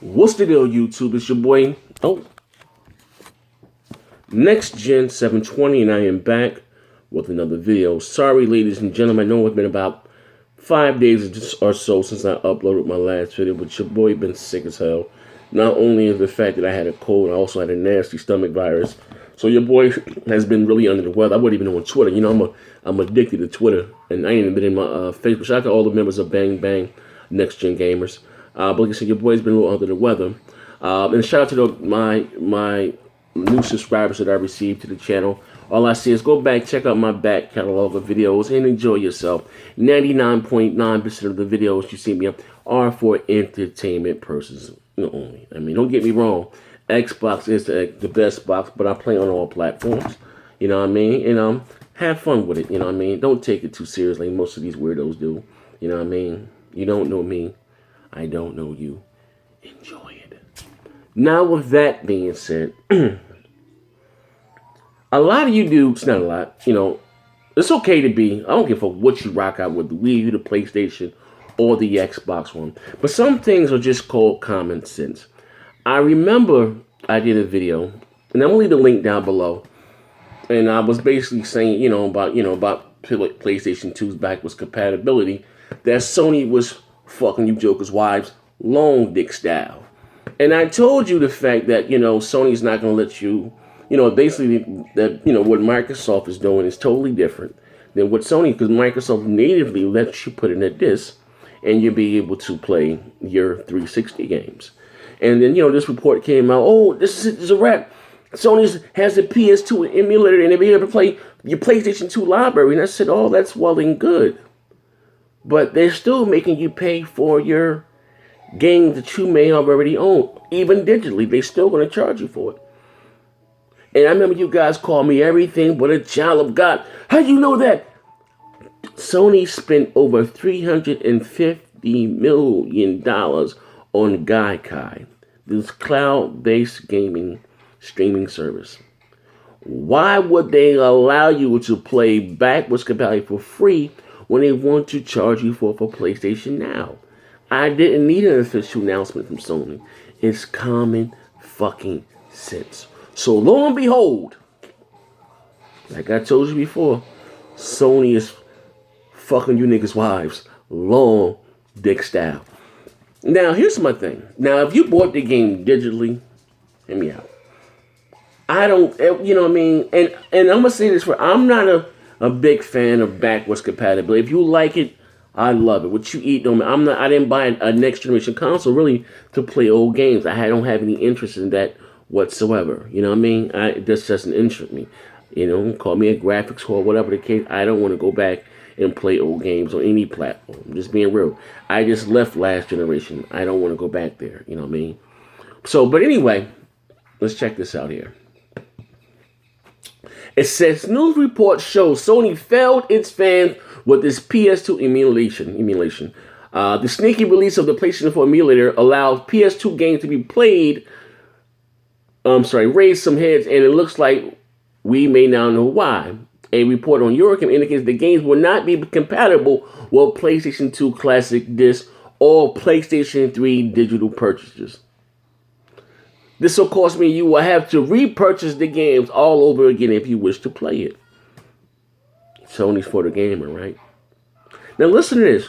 What's the deal, YouTube? It's your boy, Next Gen 720, and I am back with another video. Sorry, ladies and gentlemen, I know it's been about 5 days or so since I uploaded my last video, but your boy been sick as hell. Not only is the fact that I had a cold, I also had a nasty stomach virus. So your boy has been really under the weather. I wasn't even on Twitter. You know, I'm addicted to Twitter, and I ain't even been in my Facebook. Shout out to all the members of Bang Bang Next Gen Gamers. But like I said, your boy's been a little under the weather. And shout out to my new subscribers that I received to the channel. All I say is go back, check out my back catalog of videos, and enjoy yourself. 99.9% of the videos you see me up are for entertainment purposes only. I mean, don't get me wrong. Xbox is the best box, but I play on all platforms. You know what I mean? And have fun with it. You know what I mean? Don't take it too seriously. Most of these weirdos do. You know what I mean? You don't know me. I don't know you. Enjoy it. Now, with that being said, a lot of you dudes, not a lot, it's okay to be, I don't give a fuck what you rock out with, the Wii U, the PlayStation, or the Xbox One. But some things are just called common sense. I remember I did a video, and I'm gonna leave the link down below. And I was basically saying, about PlayStation 2's backwards compatibility, that Sony was fucking you jokers' wives long dick style. And I told you the fact that, Sony's not gonna let you, basically that, what Microsoft is doing is totally different than what Sony, because Microsoft natively lets you put in a disc and you'll be able to play your 360 games. And then, this report came out, oh, this is a wrap. Sony has a PS2 emulator and they'll be able to play your PlayStation 2 library. And I said, oh, that's well and good. But they're still making you pay for your games that you may have already owned. Even digitally, they're still going to charge you for it. And I remember you guys called me everything but a child of God. How do you know that? Sony spent over $350 million on Gaikai, this cloud-based gaming streaming service. Why would they allow you to play backwards compatibility for free when they want to charge you for PlayStation Now? I didn't need an official announcement from Sony. It's common fucking sense. So lo and behold, like I told you before, Sony is fucking you niggas' wives long dick style. Now, here's my thing. Now, if you bought the game digitally, hear me out. I don't, you know what I mean? And I'm going to say this I'm not a big fan of backwards compatibility. If you like it, I love it. What you eat, I didn't buy a next generation console really to play old games. I don't have any interest in that whatsoever. You know what I mean? This doesn't interest me. Call me a graphics whore, whatever the case. I don't want to go back and play old games on any platform. I'm just being real. I just left last generation. I don't want to go back there. You know what I mean? So, but anyway, let's check this out here. It says, news report shows Sony failed its fans with this PS2 emulation. The sneaky release of the PlayStation 4 emulator allows PS2 games to be played, raised some heads, and it looks like we may now know why. A report on Eurocam indicates the games will not be compatible with PlayStation 2 Classic Disc or PlayStation 3 digital purchases. This will cost me you will have to repurchase the games all over again if you wish to play it. Sony's for the gamer, right? Now listen to this.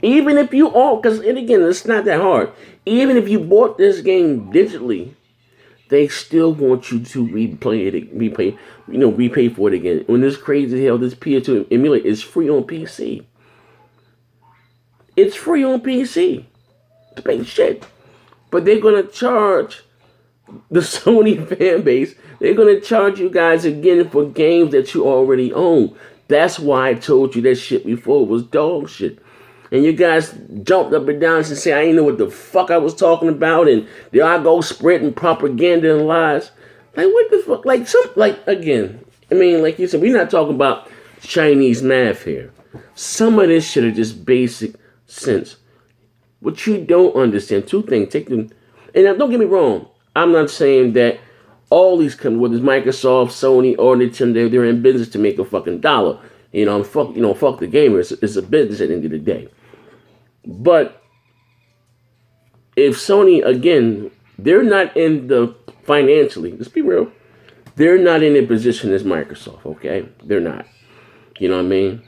Even if you all, and again, it's not that hard. Even if you bought this game digitally, they still want you to repay for it again. When this crazy hell, this PS2 emulator is free on PC. It's free on PC. To pay shit. But they're going to charge the Sony fan base. They're going to charge you guys again for games that you already own. That's why I told you that shit before. It was dog shit. And you guys jumped up and down and said, I didn't know what the fuck I was talking about. And there I go spreading propaganda and lies. Like, what the fuck? Again, I mean, like you said, we're not talking about Chinese math here. Some of this shit are just basic sense. What you don't understand, two things. And don't get me wrong. I'm not saying that all these companies, whether it's Microsoft, Sony, or Nintendo, they're in business to make a fucking dollar. Fuck the gamer. It's a business at the end of the day. But if Sony, again, they're not in the financially, let's be real, they're not in a position as Microsoft, okay? They're not. You know what I mean?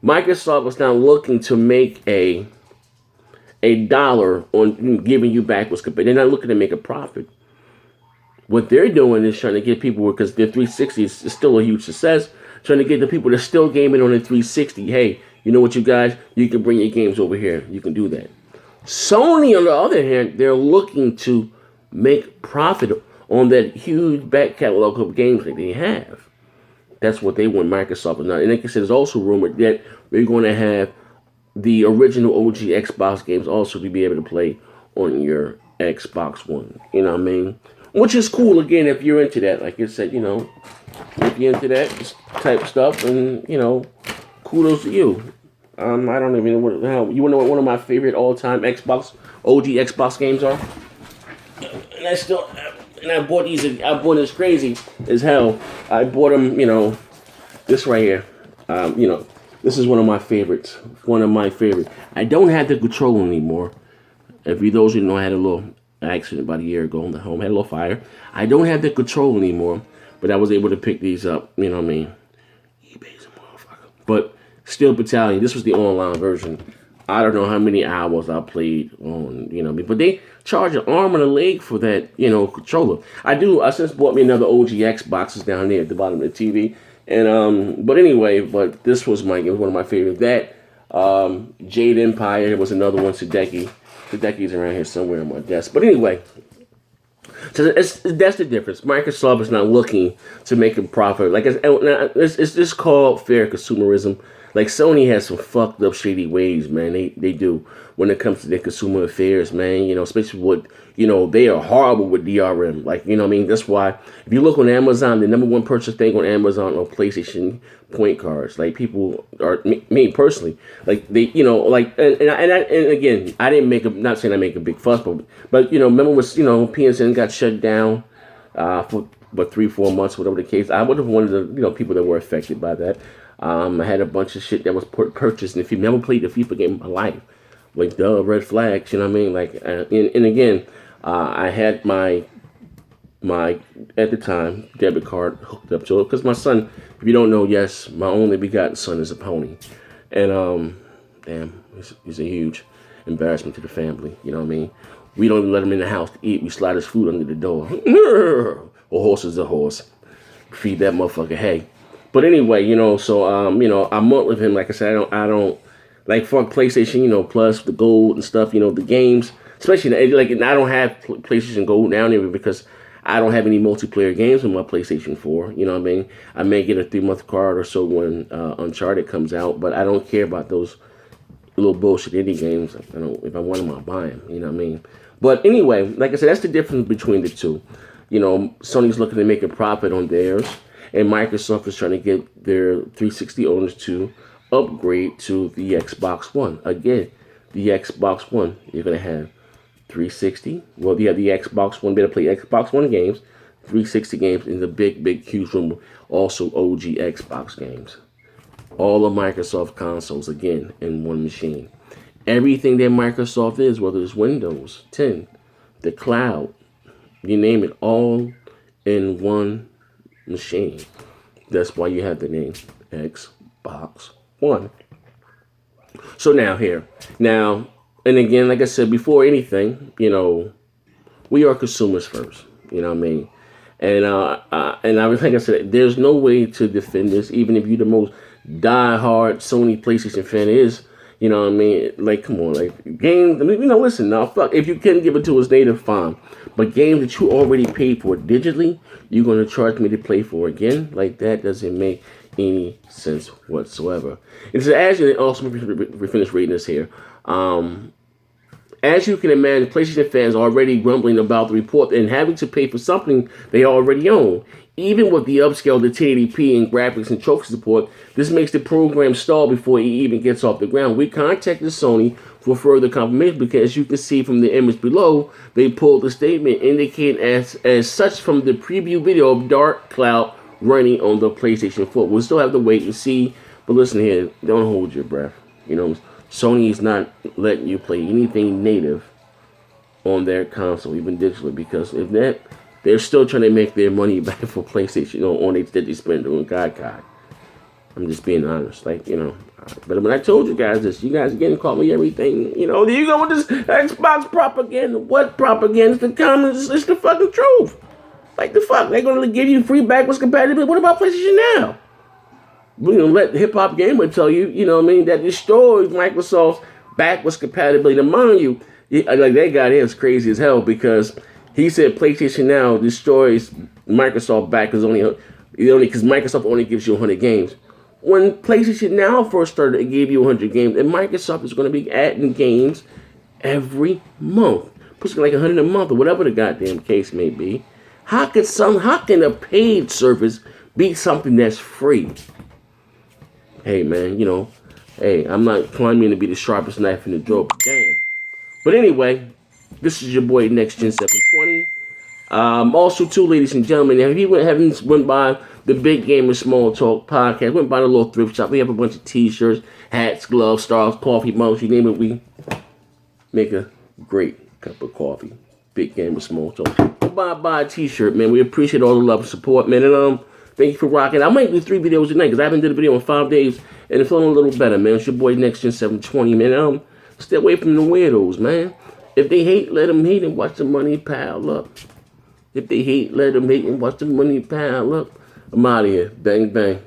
Microsoft is now looking to make a dollar on giving you back what's good. They're not looking to make a profit. What they're doing is trying to get people, because their 360 is still a huge success, trying to get the people that are still gaming on the 360, hey, you know what, you guys, you can bring your games over here. You can do that. Sony, on the other hand, they're looking to make profit on that huge back catalog of games that they have. That's what they want. Microsoft is not. And like I said, it's also rumored that we're going to have the original OG Xbox games also to be able to play on your Xbox One. You know what I mean? Which is cool, again, if you're into that. Like I said, you know, if you're into that type of stuff, and, you know, kudos to you. I don't even know how. You want to know what one of my favorite all-time OG Xbox games are? And I bought these. I bought this crazy as hell. I bought them, you know, this right here. You know, this is one of my favorites. One of my favorite. I don't have the controller anymore. If you those who know, I had a little accident about a year ago in the home. Had a little fire. I don't have the controller anymore, but I was able to pick these up. You know what I mean? eBay's a motherfucker. But Steel Battalion. This was the online version. I don't know how many hours I played on, you know, but they charge an arm and a leg for that, you know, controller. I since bought me another OG Xboxes down there at the bottom of the TV. And, but anyway, this was one of my favorites. That, Jade Empire was another one, Hideki. Hideki's around here somewhere on my desk. But anyway, so that's the difference. Microsoft is not looking to make a profit. Like, it's just called fair consumerism. Like, Sony has some fucked up shady ways, man. They do when it comes to their consumer affairs, man. You know, especially with, you know, they are horrible with DRM. Like, you know what I mean? That's why if you look on Amazon, the number one purchase thing on Amazon are PlayStation point cards. Like, people are, me personally, like, they, you know, like, and again, I didn't make not saying I make a big fuss, but you know, remember when, you know, PSN got shut down for 3-4 months, whatever the case. I would have one of the, you know, people that were affected by that. I had a bunch of shit that was purchased, and if you never played a FIFA game in my life, like, red flags, you know what I mean? Like, and again, I had my at the time debit card hooked up to it because my son, if you don't know, yes, my only begotten son is a pony, and damn, he's a huge embarrassment to the family. You know what I mean? We don't even let him in the house to eat. We slide his food under the door. A horse is a horse. Feed that motherfucker hay. But anyway, you know, so you know, I'm up with him. Like I said, I don't like for PlayStation, you know, Plus the Gold and stuff. You know, the games, especially like, and I don't have PlayStation Gold now anyway because I don't have any multiplayer games on my PlayStation 4. You know what I mean? I may get a 3-month card or so when Uncharted comes out, but I don't care about those little bullshit indie games. I don't. If I want them, I'll buy them. You know what I mean? But anyway, like I said, that's the difference between the two. You know, Sony's looking to make a profit on theirs, and Microsoft is trying to get their 360 owners to upgrade to the Xbox One. Again, the Xbox One, you're going to have 360. Well, you have the Xbox One, better play Xbox One games, 360 games in the big, huge room. Also, OG Xbox games. All of Microsoft consoles, again, in one machine. Everything that Microsoft is, whether it's Windows 10, the cloud, you name it, all in one machine. That's why you have the name Xbox One. So now, and again, like I said before, anything, you know, we are consumers first. You know what I mean? And like I said, there's no way to defend this, even if you're the most die-hard Sony PlayStation fan is. You know what I mean? Like, come on, like, games, I mean, you know, listen, now, fuck, if you can give it to us native, fine. But games that you already paid for digitally, you're going to charge me to play for again? Like, that doesn't make any sense whatsoever. And so, as you also, we finish reading this here, as you can imagine, PlayStation fans are already grumbling about the report and having to pay for something they already own. Even with the upscale to 1080p and graphics and trophy support, this makes the program stall before it even gets off the ground. We contacted Sony for further confirmation because, as you can see from the image below, they pulled a statement indicating as such from the preview video of Dark Cloud running on the PlayStation 4. We'll still have to wait and see, but listen here, don't hold your breath. You know, Sony is not letting you play anything native on their console, even digitally, because if that, they're still trying to make their money back for PlayStation, on that they spend on Gaikai. I'm just being honest, But when I told you guys this, you guys again call me everything. You go with this Xbox propaganda. What propaganda? It's the comments. It's the fucking truth. Like the fuck, they're gonna give you free backwards compatibility. What about PlayStation Now? We're gonna let Hip Hop Gamer tell you, that destroys Microsoft's backwards compatibility. To mind you, like that guy there is crazy as hell because he said PlayStation Now destroys Microsoft backwards only because Microsoft only gives you 100 games. When PlayStation Now first started, it gave you 100 games, and Microsoft is going to be adding games every month, pushing like 100 a month or whatever the goddamn case may be. How can a paid service be something that's free? Hey man, I'm not claiming to be the sharpest knife in the drawer, but damn. But anyway, this is your boy Next Gen 720. Also, too, ladies and gentlemen, if you haven't went by the Big Gamer Small Talk podcast, went by the little thrift shop, we have a bunch of t-shirts, hats, gloves, stars, coffee mugs, you name it, we make a great cup of coffee. Big Gamer Small Talk. Buy a t-shirt, man. We appreciate all the love and support, man. And thank you for rocking. I might do 3 videos a night because I haven't did a video in 5 days, and it's feeling a little better, man. It's your boy Next Gen 720, man. Stay away from the weirdos, man. If they hate, let them hate and watch the money pile up. If they hate, let them hate and watch the money pile up. I'm out of here. Bang, bang.